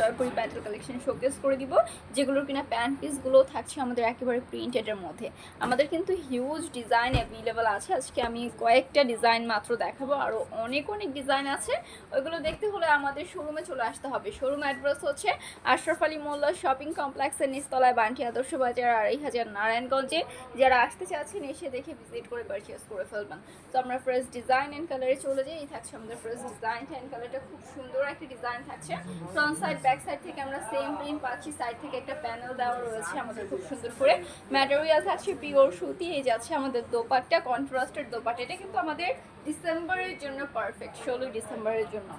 Jaipuri Patel collection showcase করে দিব, যেগুলোর কিনা প্যান্ট পিসগুলো থাকছে আমাদের একেবারে প্রিন্টেডের মধ্যে। আমাদের কিন্তু হিউজ ডিজাইন অ্যাভেলেবেল আছে। আজকে আমি কয়েকটা ডিজাইন মাত্র দেখাবো, আরও অনেক অনেক ডিজাইন আছে। ওইগুলো দেখতে হলে আমাদের শোরুমে চলে আসতে হবে। শোরুম অ্যাড্রেস হচ্ছে আশরাফ আলী মোল্লা শপিং কমপ্লেক্সের নিচতলায়, বান্টি আদর্শ বাজার ২৫০০ নারায়ণগঞ্জে। যারা আসতে চাচ্ছেন এসে দেখে ভিজিট করে পারচেস করে ফেলবেন। তো আমরা ফ্রেশ ডিজাইন অ্যান্ড কালারে চলে যাই। এই থাকছে আমাদের ফ্রেশ ডিজাইন অ্যান্ড কালারটা খুব সুন্দর একটা ডিজাইন থাকছে। ফ্রন্ট সাইড ব্যাক সাইড থেকে আমরা সেম প্রিন্ট পাচ্ছি, সাইড থেকে একটা প্যানেল দেওয়া রয়েছে আমাদের খুব সুন্দর করে। ম্যাটেরিয়াল থাকছে পিওর সুতি। এই যাচ্ছে আমাদের দোপাট্টা, কন্ট্রাস্টেড দোপাট্টা। এটা কিন্তু আমাদের ডিসেম্বরের জন্য পারফেক্ট, 16 ডিসেম্বরের জন্য,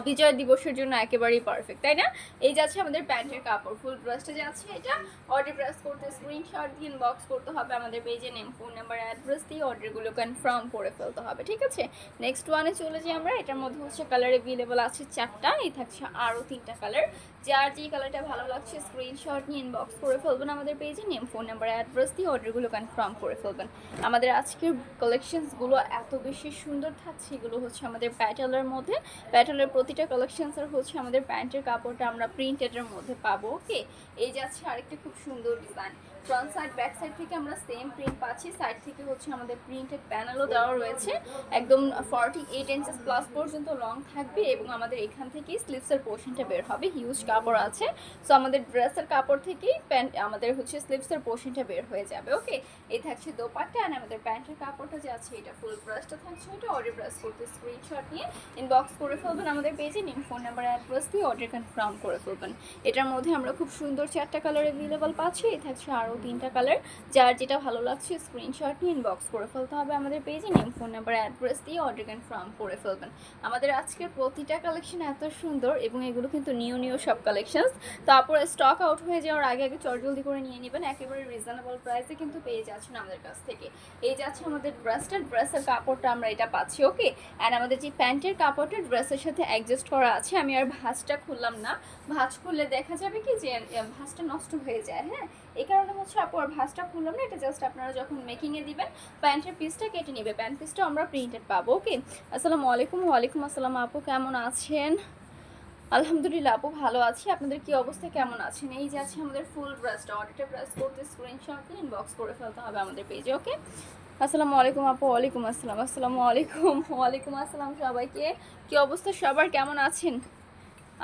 বিজয় দিবসের জন্য একেবারেই পারফেক্ট, তাই না? এই যাচ্ছে আমাদের প্যান্টের কাপড়, ফুল ড্রেসটা যাচ্ছে। এটা অর্ডার প্রেস করতে স্ক্রিনশট দিয়ে ইনবক্স করতে হবে আমাদের পেজে, নেম ফোন নাম্বার অ্যাড্রেস দিয়ে অর্ডারগুলো কনফার্ম করে ফেলতে হবে, ঠিক আছে? নেক্সট ওয়ানে চলে যাই আমরা। এটার মধ্যে হচ্ছে কালার অ্যাভেলেবল আছে 4টা, এই থাকছে আরও 3টা কালার। যার যেই কালারটা ভালো লাগছে স্ক্রিনশট নিয়ে ইনবক্স করে ফেলবেন আমাদের পেজে, নেম ফোন নাম্বার অ্যাড্রেস দিয়ে অর্ডারগুলো কনফার্ম করে ফেলবেন। আমাদের আজকের কালেকশনসগুলো এত বেশি সুন্দর থাকছে। এগুলো হচ্ছে আমাদের প্যাটেলের মধ্যে, প্যাটেলের প্রতিটা কালেকশনস আর হচ্ছে আমাদের প্যান্টের কাপড়টা আমরা প্রিন্টেডের মধ্যে পাবো, ওকে? এই যাচ্ছে আরেকটা খুব সুন্দর design. Front side back side থেকে আমরা সেম প্রিন্ট পাচ্ছি, সাইড থেকে হচ্ছে আমাদের প্রিন্টেড প্যানেলও দেওয়া রয়েছে। একদম 48 ইঞ্চেস প্লাস পর্যন্ত লং থাকবে এবং আমাদের এখান থেকেই স্লিভসের পোর্শনটা বের হবে। হিউজ কাপড় আছে, সো আমাদের ড্রেসের কাপড় থেকেই প্যান্ট আমাদের হচ্ছে স্লিভসের পোর্শনটা বের হয়ে যাবে, ওকে? এই থাকছে দোপাট্টা আর আমাদের প্যান্টের কাপড়টা যে আছে এটা ফুল ব্রাশটা থাকছে। এটা অর্ডার প্রেস করতে স্ক্রিনশট নিয়ে ইনবক্স করে ফেলবেন আমাদের পেজে, নিন ফোন নাম্বার অ্যাড্রেস দিয়ে অর্ডার কনফার্ম করে ফেলবেন। এটার মধ্যে আমরা খুব সুন্দর 4টা কালার অ্যাভেলেবল পাচ্ছি। এই থাকছে আরও 3টা কালার। যার যেটা ভালো লাগছে স্ক্রিনশট নিয়ে ইনবক্স করে ফেলতে হবে আমাদের পেজে, নিন ফোন নাম্বার অ্যাড্রেস দিয়ে অর্ডার কনফার্ম করে ফেলবেন। আমাদের আজকের প্রতিটা কালেকশন এত সুন্দর এবং এগুলো কিন্তু নিউ সব কালেকশনস। তারপর স্টক আউট হয়ে যাওয়ার আগে আগে চটজলদি করে নিয়ে নেবেন। একেবারে রিজনেবল প্রাইসে কিন্তু পেয়ে যাচ্ছেন আমাদের কাছ থেকে। এই যাচ্ছে আমাদের ড্রেসের কাপড়টা আমরা এটা পাচ্ছি, ওকে? অ্যান্ড আমাদের যে প্যান্টের কাপড়টা ড্রেসের সাথে অ্যাডজাস্ট করা আছে। আমি আর ভাঁজটা খুললাম না, ভাঁজ খুললে দেখা যাবে কি যে ভাঁজটা নষ্ট হয়ে যায়, হ্যাঁ? এই কারণে হচ্ছে আপু আর ভাঁজটা খুললাম না। এটা জাস্ট আপনারা যখন মেকিংয়ে দিবেন প্যান্টের পিসটা কেটে নেবে, প্যান্ট পিসটা আমরা প্রিন্টেড পাবো, ওকে? আসসালামু আলাইকুম। ওয়ালাইকুম আসসালাম আপু, কেমন আছেন? আলহামদুলিল্লাহ আপু ভালো আছি। আপনাদের কি অবস্থা, কেমন আছেন? এই যে আছে আমাদের ফুল ড্রেসটা, অর্ডারটা প্রেস করতে স্ক্রিনশট দিয়ে ইনবক্স করে ফেলতে হবে আমাদের পেজে, ওকে? আসসালামু আলাইকুম আপু। ওয়ালাইকুম আসসালাম। আসসালামু আলাইকুম। ওয়ালাইকুম আসসালাম সবাইকে। কি অবস্থা সবার, কেমন আছেন?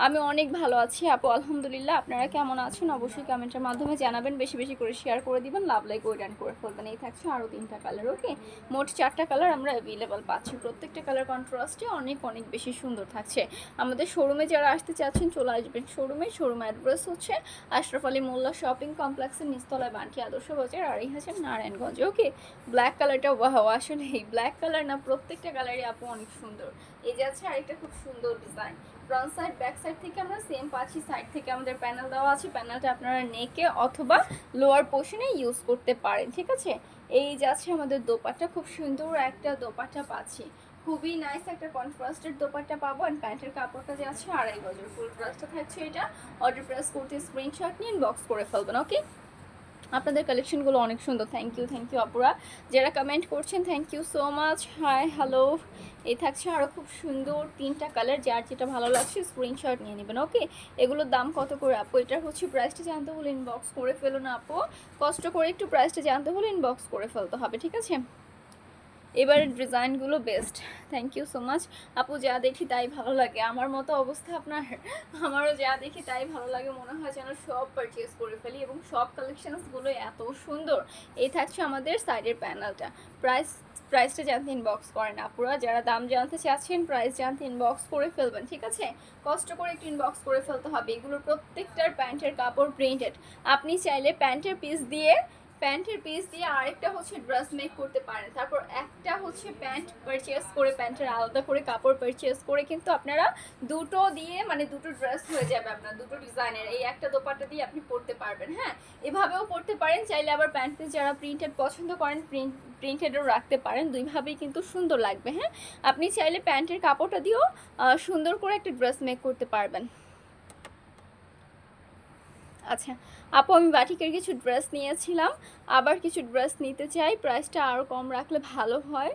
আমি অনেক ভালো আছি আপু, আলহামদুলিল্লাহ। আপনারা কেমন আছেন অবশ্যই কমেন্টের মাধ্যমে জানাবেন, বেশি বেশি করে শেয়ার করে দিবেন, লাভ লাইক ওয়েট করে ফেলবেন। এই থাকছে আরও 3টা কালার, ওকে? মোট 4টা কালার আমরা অ্যাভেলেবল পাচ্ছি। প্রত্যেকটা কালার কন্ট্রাস্টে অনেক অনেক বেশি সুন্দর থাকছে। আমাদের শোরুমে যারা আসতে চাচ্ছেন চলে আসবেন শোরুমে। শোরুম অ্যাড্রেস হচ্ছে আশরাফ আলী মোল্লা শপিং কমপ্লেক্সের নিচতলায়, বান্টি আদর্শ বাজার ২৫০০ নারায়ণগঞ্জ, ওকে? ব্ল্যাক কালারটা ওয়াও, আসলে এই ব্ল্যাক কালার না প্রত্যেকটা কালারই আপু অনেক সুন্দর। এই যে আছে আরেকটা খুব সুন্দর design. Front side back side থেকে আমরা সেম পাচ্ছি, সাইড থেকে আমাদের প্যানেল দেওয়া আছে। প্যানেলটা আপনারা নেকে অথবা লোয়ার পোর্শনে ইউজ করতে পারেন, ঠিক আছে? এই যাচ্ছে আমাদের দোপাট্টা, খুব সুন্দর একটা দোপাট্টা পাচ্ছি, খুবই নাইস একটা কন্ট্রাস্টেড দোপাট্টা পাবো। অ্যান্ড প্যান্টের কাপড়টা যে আছে 2.5 গজের, ফুল ড্রেসটা থাকছে এটা। অর্ডার প্রেস করতে স্ক্রিনশট নিয়ে ইনবক্স করে ফেলবেন, ওকে? আপনাদের কালেকশনগুলো অনেক সুন্দর। থ্যাংক ইউ আপুরা, যারা কমেন্ট করছেন thank you so much. Hi hello. এই থাকছে আরও খুব সুন্দর 3টা কালার। যার যেটা ভালো লাগছে স্ক্রিনশট নিয়ে নেবেন, ওকে? এগুলোর দাম কত করে আপু? এটার হচ্ছে প্রাইসটা জানতে হলে ইনবক্স করে ফেলো না আপু, কষ্ট করে একটু প্রাইসটা জানতে হলে ইনবক্স করে ফেলতে হবে, ঠিক আছে? এবারের ডিজাইনগুলো best. Thank you so much আপু, যা দেখি তাই ভালো লাগে। আমার মতো অবস্থা আপনার, আমারও যা দেখি তাই ভালো লাগে, মনে হয় যেন সব পারচেস করে ফেলি এবং সব কালেকশনসগুলো এত সুন্দর। এই থাকছে আমাদের সাইডের প্যানেলটা। প্রাইসটা জানতে ইনবক্স করেন আপুরা, যারা দাম জানতে চাচ্ছেন প্রাইস জানতে ইনবক্স করে ফেলবেন, ঠিক আছে? কষ্ট করে একটু ইনবক্স করে ফেলতে হবে। এগুলোর প্রত্যেকটার প্যান্টের কাপড় প্রিন্টেড। আপনি চাইলে প্যান্টের পিস দিয়ে আরেকটা হচ্ছে ড্রেস মেক করতে পারেন। তারপর একটা হচ্ছে প্যান্ট পারচেস করে, প্যান্টের আলাদা করে কাপড় পারচেস করে কিন্তু আপনারা দুটো দিয়ে মানে দুটো ড্রেস হয়ে যাবে আপনার, দুটো ডিজাইনের। এই একটা দোপাট্টা দিয়ে আপনি পরতে পারবেন, হ্যাঁ? এভাবেও পরতে পারেন চাইলে। আবার প্যান্ট পিস যারা প্রিন্টেড পছন্দ করেন প্রিন্টেডও রাখতে পারেন, দুইভাবেই কিন্তু সুন্দর লাগবে, হ্যাঁ? আপনি চাইলে প্যান্টের কাপড়টা দিয়েও সুন্দর করে একটা ড্রেস মেক করতে পারবেন। আচ্ছা আপু, আমি বাটিকের কিছু ড্রেস নিয়েছিলাম, আবার কিছু ড্রেস নিতে চাই, প্রাইসটা আরও কম রাখলে ভালো হয়।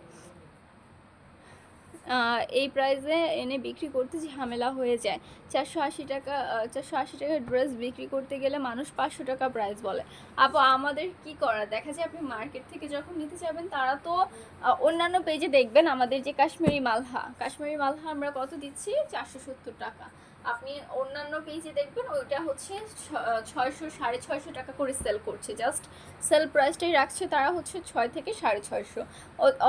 এই প্রাইসে এনে বিক্রি করতে ঝামেলা হয়ে যায়। 480 টাকা 480 টাকার ড্রেস বিক্রি করতে গেলে মানুষ 500 টাকা প্রাইস বলে। আপু আমাদের কি করার, দেখা যায় আপনি মার্কেট থেকে যখন নিতে যাবেন তারা তো অন্যান্য পেজে দেখবেন আমাদের যে কাশ্মীরি মালহা আমরা কত দিচ্ছি, 470 টাকা। আপনি অন্যান্য পেজে দেখবেন ওইটা হচ্ছে 600 650 টাকা করে সেল করছে। জাস্ট সেল প্রাইসটাই রাখছে তারা হচ্ছে 6 থেকে 650।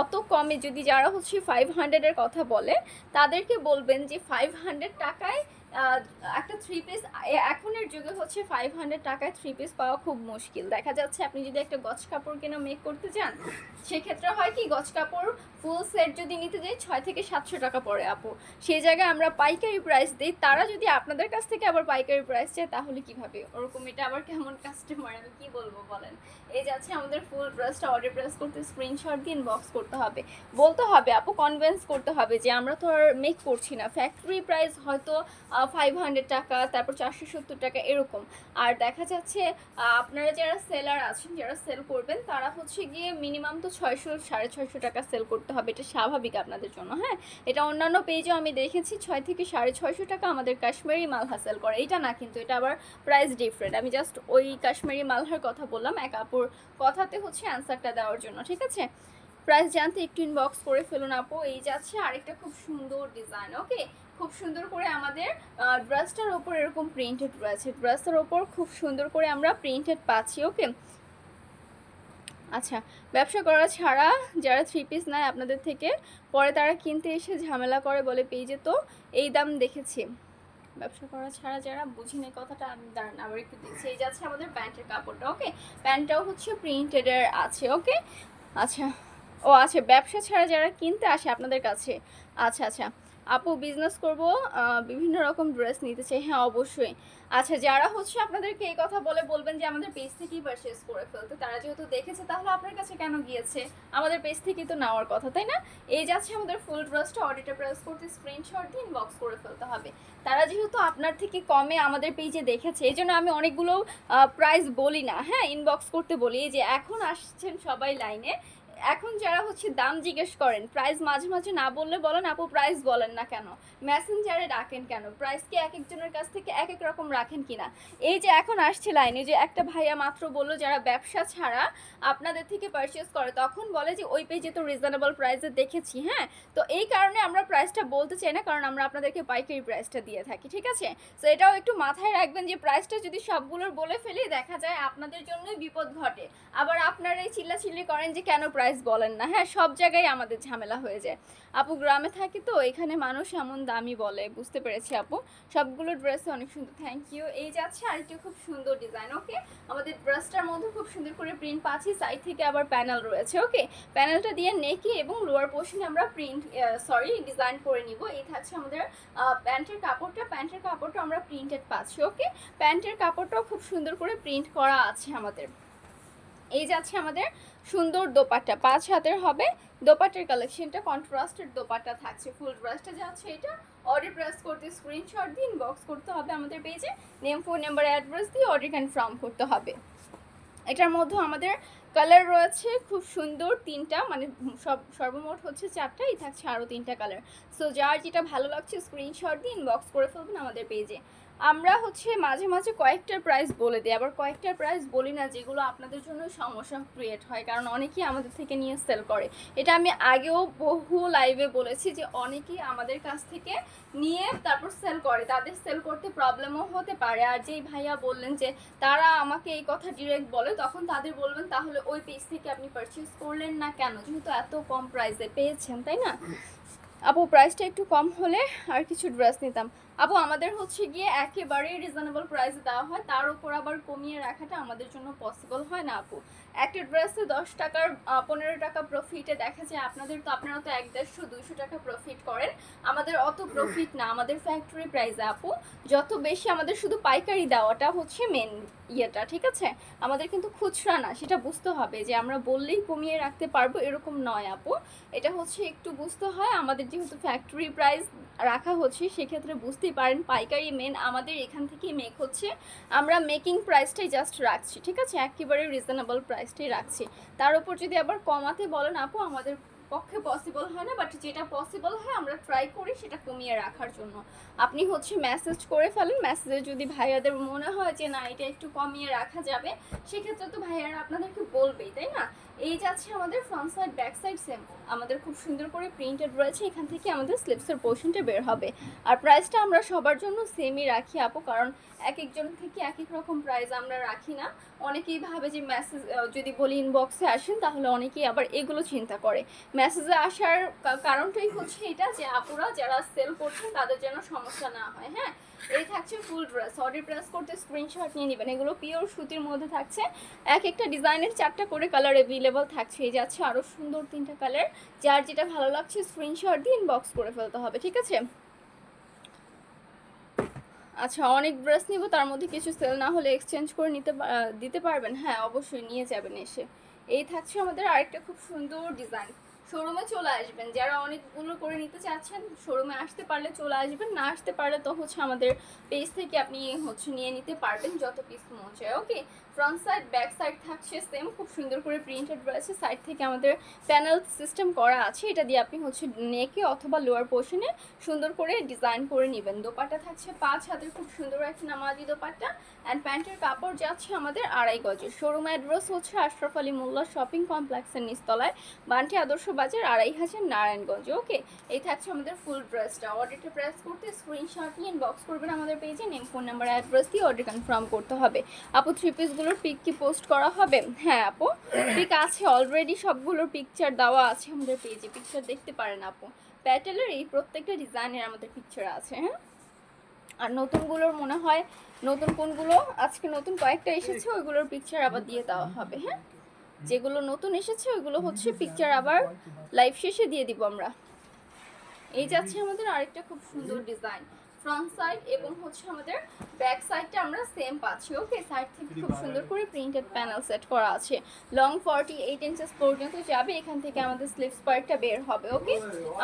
অত কমে যদি যারা হচ্ছে 500-এর কথা বলে তাদেরকে বলবেন যে 500 টাকায় একটা থ্রি পিস, এখনের যুগে হচ্ছে 500 টাকায় থ্রি পিস পাওয়া খুব মুশকিল। দেখা যাচ্ছে আপনি যদি একটা গজ কাপড় কেনা মেক করতে চান, সেক্ষেত্রে হয় কি, গজ কাপড় ফুল সেট যদি নিতে যাই 6 থেকে 700 টাকা পড়ে আপু। সেই জায়গায় আমরা পাইকারি প্রাইস দিই, তারা যদি আপনাদের কাছ থেকে আবার পাইকারি প্রাইস চায় তাহলে কিভাবে, ওরকম এটা আবার কেমন কাস্টমার, আমি কি বলবো বলেন। এই যাচ্ছে আমাদের ফুল ড্রেসটা অর্ডার প্রেস করতে স্ক্রিনশট দিয়ে ইনবক্স করতে হবে, বলতে হবে আপু, কনভিন্স করতে হবে যে আমরা তো আর মেক করছি না। ফ্যাক্টরি প্রাইস হয়তো 500 টাকা, তারপর 470 টাকা এরকম। আর দেখা যাচ্ছে আপনারা যারা সেলার আছেন, যারা সেল করবেন, তারা হচ্ছে গিয়ে মিনিমাম তো 600 650 টাকা সেল করতে হবে, এটা স্বাভাবিক আপনাদের জন্য। হ্যাঁ, এটা অন্যান্য পেজেও আমি দেখেছি 6 থেকে 650 টাকা আমাদের কাশ্মীরি মালহা সেল করে। এটা না কিন্তু, এটা আবার প্রাইস ডিফারেন্ট। আমি জাস্ট ওই কাশ্মীরি মালহার কথা বললাম এক আপুর কথাতে হচ্ছে অ্যান্সারটা দেওয়ার জন্য, ঠিক আছে। প্রাইস জানতে একটু ইনবক্স করে ফেলুন আপু। এই যাচ্ছে আরেকটা খুব সুন্দর ডিজাইন, ওকে, খুব সুন্দর করে আমাদের ড্রেসটার ওপর এরকম প্রিন্টেড রয়েছে, ড্রেসটার ওপর খুব সুন্দর করে আমরা প্রিন্টেড পাচ্ছি, ওকে। আচ্ছা, ব্যবসা করা ছাড়া যারা থ্রি পিস নেয় আপনাদের থেকে, পরে তারা কিনতে এসে ঝামেলা করে, বলে পেজে তো এই দাম দেখেছি। ব্যবসা করা ছাড়া যারা, বুঝিনি কথাটা, আমি দাঁড়ান আবার একটু দেখছি। এই যাচ্ছে আমাদের প্যান্টের কাপড়টা, ওকে, প্যান্টটাও হচ্ছে প্রিন্টেডের আছে, ওকে। আচ্ছা, ও আচ্ছা, ব্যবসা ছাড়া যারা কিনতে আসে আপনাদের কাছে, আচ্ছা আচ্ছা। আপু বিজনেস করব, বিভিন্ন রকম ড্রেস নিতে চাই, হ্যাঁ অবশ্যই। আচ্ছা, যারা হচ্ছে আপনাদেরকে এই কথা বলে, বলবেন যে আমাদের পেজ থেকেই পারচেস করে ফেলতে, তারা যেহেতু দেখেছে তাহলে আপনার কাছে কেন গিয়েছে, আমাদের পেজ থেকেই তো নেওয়ার কথা, তাই না। এই যাচ্ছে আমাদের ফুল ড্রেসটা অর্ডারটা প্রেস করতে স্ক্রিনশট দিয়ে ইনবক্স করে ফেলতে হবে। তারা যেহেতু আপনার থেকে কমে আমাদের পেজে দেখেছে, এই জন্য আমি অনেকগুলো প্রাইস বলি না, হ্যাঁ, ইনবক্স করতে বলি। এই যে এখন আসছেন সবাই লাইনে, এখন যারা হচ্ছে দাম জিজ্ঞেস করেন, প্রাইস মাঝে মাঝে না বললে বলেন আপু প্রাইস বলেন না কেন, মেসেঞ্জারে ডাকেন কেন, প্রাইস কি এক একজনের কাছ থেকে এক এক রকম রাখেন কিনা। এই যে এখন আসছে লাইনে, যে একটা ভাইয়া মাত্র বললো যারা ব্যবসা ছাড়া আপনাদের থেকে পারচেস করে, তখন বলে যে ওই পেজে তো রিজনেবল প্রাইসে দেখেছি, হ্যাঁ। তো এই কারণে আমরা প্রাইসটা বলতে চাই না, কারণ আমরা আপনাদেরকে পাইকারি প্রাইসটা দিয়ে থাকি, ঠিক আছে। তো এটাও একটু মাথায় রাখবেন যে প্রাইসটা যদি সবগুলোর বলে ফেলি, দেখা যায় আপনাদের জন্যই বিপদ ঘটে, আবার আপনারাই চিল্লাচিল্লি করেন যে কেন প্রাইস বলেন না। হ্যাঁ, সব জায়গায় আমাদের ঝামেলা হয়ে যায় আপু, গ্রামে থাকি তো এখানে মানুষ এমন দামই বলে, বুঝতে পেরেছি আপু। সবগুলো ড্রেসে অনেক সুন্দর, থ্যাংক ইউ। এই যাচ্ছে আরেকটা খুব সুন্দর ডিজাইন, ওকে, আমাদের ড্রেসটার মধ্যে খুব সুন্দর করে প্রিন্ট পাচ্ছি, সাইড থেকে আবার প্যানেল রয়েছে, ওকে। প্যানেলটা দিয়ে নেকি এবং লোয়ার পোর্শনে আমরা ডিজাইন করে নিব। এই থাকছে আমাদের প্যান্টের কাপড়টা আমরা প্রিন্টেড পাচ্ছি, ওকে। প্যান্টের কাপড়টাও খুব সুন্দর করে প্রিন্ট করা আছে আমাদের। এই যাচ্ছে আমাদের সুন্দর দোপাট্টা, 5 হাতের হবে দোপাট্টার কালেকশনটা, কন্ট্রাস্টেড দোপাট্টা থাকছে। ফুল ড্রেসটা যাচ্ছে এটা, অর্ডার প্রেস করতে স্ক্রিনশট দিয়ে ইনবক্স করতে হবে আমাদের পেজে, নেম, ফোন নাম্বার, অ্যাড্রেস দিয়ে অর্ডার কনফার্ম করতে হবে। এটার মধ্যে আমাদের কালার রয়েছে খুব সুন্দর 3টা, মানে সর্বমোট হচ্ছে 4টাই, থাকছে আরও 3টা কালার। সো যার যেটা ভালো লাগছে স্ক্রিনশট দিয়ে ইনবক্স করে ফেলবেন আমাদের পেজে। আমরা হচ্ছে মাঝে মাঝে কয়েকটার প্রাইস বলে দিই, আবার কয়েকটার প্রাইস বলি না, যেগুলো আপনাদের জন্য সমস্যা ক্রিয়েট হয়, কারণ অনেকেই আমাদের থেকে নিয়ে সেল করে। এটা আমি আগেও বহু লাইভে বলেছি যে অনেকেই আমাদের কাছ থেকে নিয়ে তারপর সেল করে, তাদের সেল করতে প্রবলেমও হতে পারে। আর যেই ভাইয়া বললেন যে তারা আমাকে এই কথা ডিরেক্ট বলে, তখন তাদের বলবেন তাহলে ওই পেজ থেকে আপনি পারচেস করলেন না কেন, যেহেতু এত কম প্রাইসে পেয়েছেন, তাই না। আপু প্রাইসটা একটু কম হলে আর কিছু ড্রেস নিতাম। আপু আমাদের হচ্ছে গিয়ে একেবারেই রিজনেবল প্রাইসে দেওয়া হয়, তার উপর আবার কমিয়ে রাখাটা আমাদের জন্য পসিবল হয় না আপু। একটা ড্রেসে 10 টাকার 15 টাকা প্রফিটে দেখা যায়, আপনারা তো 150-200 টাকা প্রফিট করেন, আমাদের অত প্রফিট না, আমাদের ফ্যাক্টরি প্রাইসে আপু। যত বেশি আমাদের শুধু পাইকারি দেওয়াটা হচ্ছে মেন ইয়েটা, ঠিক আছে। আমাদের কিন্তু খুচরা না, সেটা বুঝতে হবে যে আমরা বললেই কমিয়ে রাখতে পারবো এরকম নয় আপু। এটা হচ্ছে একটু বুঝতে হয়, আমাদের যেহেতু ফ্যাক্টরি প্রাইস রাখা হচ্ছে, সেক্ষেত্রে বুঝতেই পারেন পাইকারি মেন আমাদের এখান থেকেই মেক হচ্ছে, আমরা মেকিং প্রাইসটাই জাস্ট রাখছি, ঠিক আছে, একেবারে রিজনেবল প্রাইসটাই রাখছি। তার উপর যদি আবার কমাতে বলেন আপু, আমাদের পক্ষে পসিবল হয় না, বাট যেটা পসিবল হয় আমরা ট্রাই করি সেটা কমিয়ে রাখার জন্য। আপনি হচ্ছে মেসেজ করে ফেলেন, মেসেজে যদি ভাইয়াদের মনে হয় যে না এটা একটু কমিয়ে রাখা যাবে, সেক্ষেত্রে তো ভাইয়ারা আপনাদেরকে বলবেই, তাই না? এই যাচ্ছে আমাদের front side back side same, আমাদের খুব সুন্দর করে প্রিন্টেড রয়েছে। এখান থেকে আমাদের স্লিপসের পোর্শনটা বের হবে। আর প্রাইসটা আমরা সবার জন্য সেমই রাখি আপু, কারণ এক একজন থেকে এক এক রকম প্রাইস আমরা রাখি না। অনেকেই ভাবে যে মেসেজ যদি বলি ইনবক্সে আসেন, তাহলে অনেকেই আবার এগুলো চিন্তা করে। মেসেজে আসার কারণটাই হচ্ছে এটা যে আপুরা যারা সেল করছেন তাদের যেন সমস্যা না হয়। হ্যাঁ, এই থাকছে ফুল ড্রেস। অর্ডার প্রেস করতে স্ক্রিনশট নিয়ে নেবেন। এগুলো পিওর সুতির মধ্যে থাকছে। এক একটা ডিজাইনের 4টা করে কালার অ্যাভেলেবল থাকছে। এই যাচ্ছে আরও সুন্দর 3টা কালার। যার যেটা ভালো লাগছে স্ক্রিনশট দিয়ে ইনবক্স করে ফেলতে হবে, ঠিক আছে? আচ্ছা, অনেক ড্রেস নিব, তার মধ্যে কিছু সেল না হলে এক্সচেঞ্জ করে দিতে পারবেন? হ্যাঁ, অবশ্যই নিয়ে যাবেন এসে। এই থাকছে আমাদের আরেকটা খুব সুন্দর ডিজাইন। শোরুমে চলে আসবেন, যারা অনেকগুলো করে নিতে চাচ্ছেন শোরুমে আসতে পারলে চলে আসবেন, না আসতে পারলে তো হচ্ছে আমাদের পেজ থেকে আপনি হচ্ছে নিয়ে নিতে পারবেন যত পিস মন চায়। ওকে, ফ্রন্ট সাইড ব্যাক সাইড থাকছে সেম, খুব সুন্দর করে প্রিন্টেড রয়েছে। সাইড থেকে আমাদের প্যানেল সিস্টেম করা আছে, এটা দিয়ে আপনি হচ্ছে নেকে অথবা লোয়ার পোর্শনে সুন্দর করে ডিজাইন করে নেবেন। দোপাট্টা থাকছে 5 হাতের খুব সুন্দর একটা নামাজি দোপাট্টা। অ্যান্ড প্যান্টের কাপড় যাচ্ছে আমাদের 2.5 গজের। শোরুম অ্যাড্রেস হচ্ছে আশরাফ আলী মোল্লা শপিং কমপ্লেক্সের নিচতলায়, বান্টি আদর্শ বাজার, 2.5 নারায়ণগঞ্জ। ওকে, এই থাকছে আমাদের ফুল ড্রেসটা। অর্ডারটা প্রেস করতে স্ক্রিনশট নিয়ে ইনবক্স করবেন আমাদের পেজে। নেম, ফোন নাম্বার, অ্যাড্রেস দিয়ে অর্ডার কনফার্ম করতে হবে। আপু 3 পিসগুলোর পিক কি পোস্ট করা হবে? হ্যাঁ আপু, পিক আছে অলরেডি, সবগুলোর পিকচার দেওয়া আছে আমাদের পেজে, পিকচার দেখতে পারেন আপু। প্যাটেলের এই প্রত্যেকটা ডিজাইনের আমাদের পিকচার আছে। হ্যাঁ, আর নতুনগুলোর মনে হয় নতুন কোনগুলো আজকে নতুন কয়েকটা এসেছে, ওইগুলোর পিকচার আবার দিয়ে দেওয়া হবে। হ্যাঁ, যেগুলো নতুন এসেছে ওইগুলো হচ্ছে পিকচার আবার লাইভ শেষে দিয়ে দিব আমরা। এই যাচ্ছে আমাদের আরেকটা খুব সুন্দর ডিজাইন। ফ্রন্ট সাইড এবং হচ্ছে আমাদের ব্যাক সাইডটা আমরা সেম পাচ্ছি। ওকে, সাইড থেকে খুব সুন্দর করে প্রিন্টেড প্যানেল সেট করা আছে। লং 48 ইঞ্চেস পর্যন্ত যাবে। এখান থেকে আমাদের স্লিভস পার্টটা বের হবে। ওকে,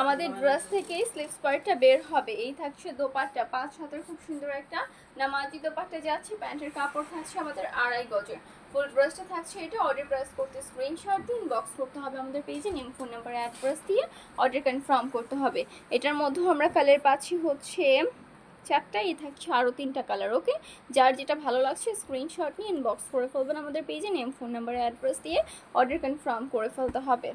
আমাদের ড্রেস থেকেই স্লিভস পার্টটা বের হবে। এই থাকছে দোপাট্টা, 5 হাতের খুব সুন্দর একটা নামাজি দোপাট্টা যাচ্ছে। প্যান্টের কাপড় থাকছে আমাদের 2.5 গজের। ফুল ড্রেসটা থাকছে এটা। অর্ডার প্রেস করতে স্ক্রিনশট দিয়ে ইনবক্স করতে হবে আমাদের পেজে। নেম, ফোন নাম্বার, অ্যাড্রেস দিয়ে অর্ডার কনফার্ম করতে হবে। এটার মধ্যে আমরা কালার পাচ্ছি হচ্ছে 4টা, এই থাকছে আরও 3টা কালার। ওকে, যার যেটা ভালো লাগছে স্ক্রিনশট নিয়ে ইনবক্স করে ফেলবেন আমাদের পেজে। নেম, ফোন নাম্বার, অ্যাড্রেস দিয়ে অর্ডার কনফার্ম করে ফেলতে হবে।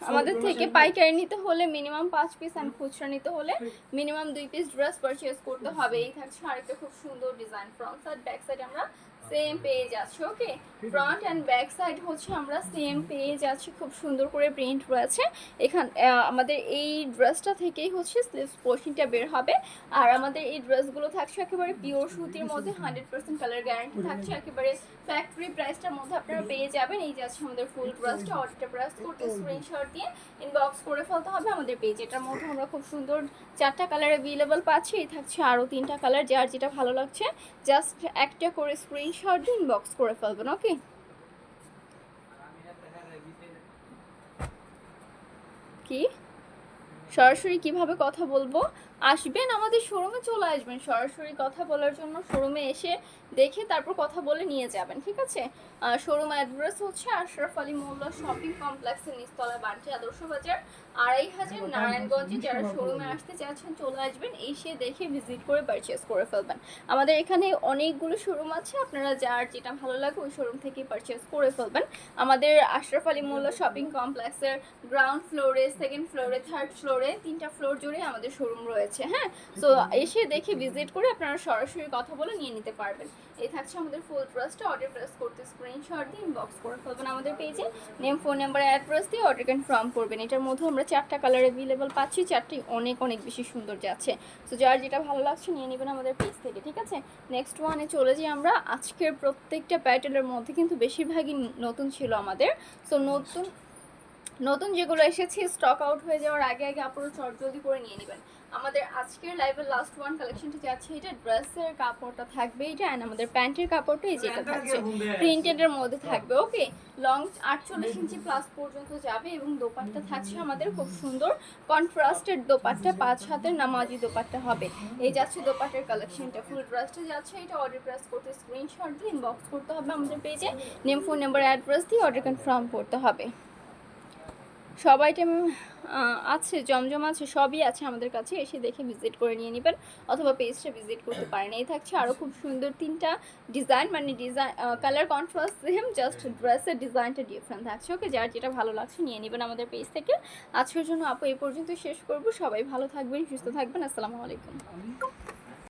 আমাদের থেকে পাইকারি নিতে হলে মিনিমাম 5 পিস, আর খুচরা নিতে হলে মিনিমাম 2 পিস ড্রেস পারচেজ করতে হবে। এই থাকছে আরেকটা খুব সুন্দর design. Front side back side আমরা সেম পেয়ে যাচ্ছি। ওকে, ফ্রন্ট অ্যান্ড ব্যাক সাইড হচ্ছে আমরা সেম পেয়ে যাচ্ছি। খুব সুন্দর করে প্রিন্ট রয়েছে। আমাদের এই ড্রেসটা থেকেই হচ্ছে স্লিভস পোর্শনটা বের হবে। আর আমাদের এই ড্রেসগুলো থাকছে একেবারে পিওর সুতির মধ্যে, 100% কালার গ্যারান্টি থাকছে। একেবারে ফ্যাক্টরি প্রাইসটার মধ্যে আপনারা পেয়ে যাবেন। এই যাচ্ছে আমাদের ফুল ড্রেসটা। অর্ডারটা প্রেস করতে স্ক্রিনশট দিয়ে ইনবক্স করে ফেলতে হবে আমাদের পেজ। এটার মধ্যে আমরা খুব সুন্দর 4টা কালার অ্যাভেলেবল পাচ্ছি। এই থাকছে আরও 3টা কালার, যার যেটা ভালো লাগছে জাস্ট একটা করে স্ক্রিনশট দিয়ে ইনবক্স করে ফেলবেন। ওকে, কি সরাসরি কিভাবে কথা বলবো? আসবেন আমাদের শোরুমে, চলে আসবেন সরাসরি কথা বলার জন্য। শোরুমে এসে দেখে তারপর কথা বলে নিয়ে যাবেন, ঠিক আছে? শোরুম অ্যাড্রেস হচ্ছে আশরাফ আলী মোল্লা শপিং কমপ্লেক্সের নিচতলা, বান্টি আদর্শ বাজার, 2.5 নারায়ণগঞ্জে। যারা শোরুমে আসতে চাচ্ছেন চলে আসবেন, এসে দেখে ভিজিট করে পারচেস করে ফেলবেন। আমাদের এখানে অনেকগুলো শোরুম আছে, আপনারা যার যেটা ভালো লাগে ওই শোরুম থেকেই পারচেস করে ফেলবেন। আমাদের আশরাফ আলী মোল্লা শপিং কমপ্লেক্সের গ্রাউন্ড ফ্লোরে, সেকেন্ড ফ্লোরে, থার্ড ফ্লোরে, 3টা ফ্লোর জুড়ে আমাদের শোরুম রয়েছে। হ্যাঁ, সো এসে দেখে ভিজিট করে আপনারা সরাসরি কথা বলে নিয়ে নিতে পারবেন। এই থাকছে আমাদের ফুল ড্রেসটা। অর্ডার প্রেস করতে স্ক্রিনশট দিয়ে ইনবক্স করে ফেলবেন আমাদের পেজে। নেম, ফোন নাম্বার, অ্যাড্রেস দিয়ে অর্ডার কনফার্ম করবেন। এটার মধ্যে আমরা 4টা কালার অ্যাভেলেবল পাচ্ছি। 4টাই অনেক অনেক বেশি সুন্দর যাচ্ছে। সো যার যেটা ভালো লাগছে নিয়ে নেবেন আমাদের পেজ থেকে, ঠিক আছে? নেক্সট ওয়ানে চলে যাই আমরা। আজকের প্রত্যেকটা প্যাটার্নের মধ্যে কিন্তু বেশিরভাগই নতুন ছিল আমাদের। সো নতুন যেগুলো এসেছে স্টক আউট হয়ে যাওয়ার আগে আগে আপনারা জলদি করে নিয়ে নেবেন। আমাদের আজকের লাইভের লাস্ট ওয়ান কালেকশনটা যাচ্ছে এটা। ড্রেসের কাপড়টা থাকবে এটা, অ্যান্ড আমাদের প্যান্টের কাপড়টা এই যেটা থাকছে প্রিন্টেডের মধ্যে থাকবে। ওকে, লং 48 ইঞ্চি প্লাস পর্যন্ত যাবে এবং দোপাট্টা থাকছে আমাদের খুব সুন্দর কন্ট্রাস্টেড দোপাট্টা, 5 হাতের নামাজি দোপাট্টা হবে। এই যাচ্ছে দোপাট্টার কালেকশনটা। ফুল ড্রেসটা যাচ্ছে এটা। অর্ডার প্রেস করতে স্ক্রিনশট দিয়ে ইনবক্স করতে হবে আমাদের পেজে। নেম, ফোন নাম্বার, অ্যাড্রেস দিয়ে অর্ডার কনফার্ম করতে হবে। সব আইটেম আছে, জমজম আছে, সবই আছে আমাদের কাছে, এসে দেখে ভিজিট করে নিয়ে নেবেন অথবা পেজটা ভিজিট করতে পারেন। এই থাকছে আরও খুব সুন্দর 3টা ডিজাইন, মানে design colour contrast same, just ড্রেসের ডিজাইনটা ডিফারেন্ট থাকছে। ওকে, যার যেটা ভালো লাগছে নিয়ে নেবেন আমাদের পেজ থেকে। আজকের জন্য আপু এই পর্যন্ত শেষ করব। সবাই ভালো থাকবেন, সুস্থ থাকবেন। আসসালামু আলাইকুম।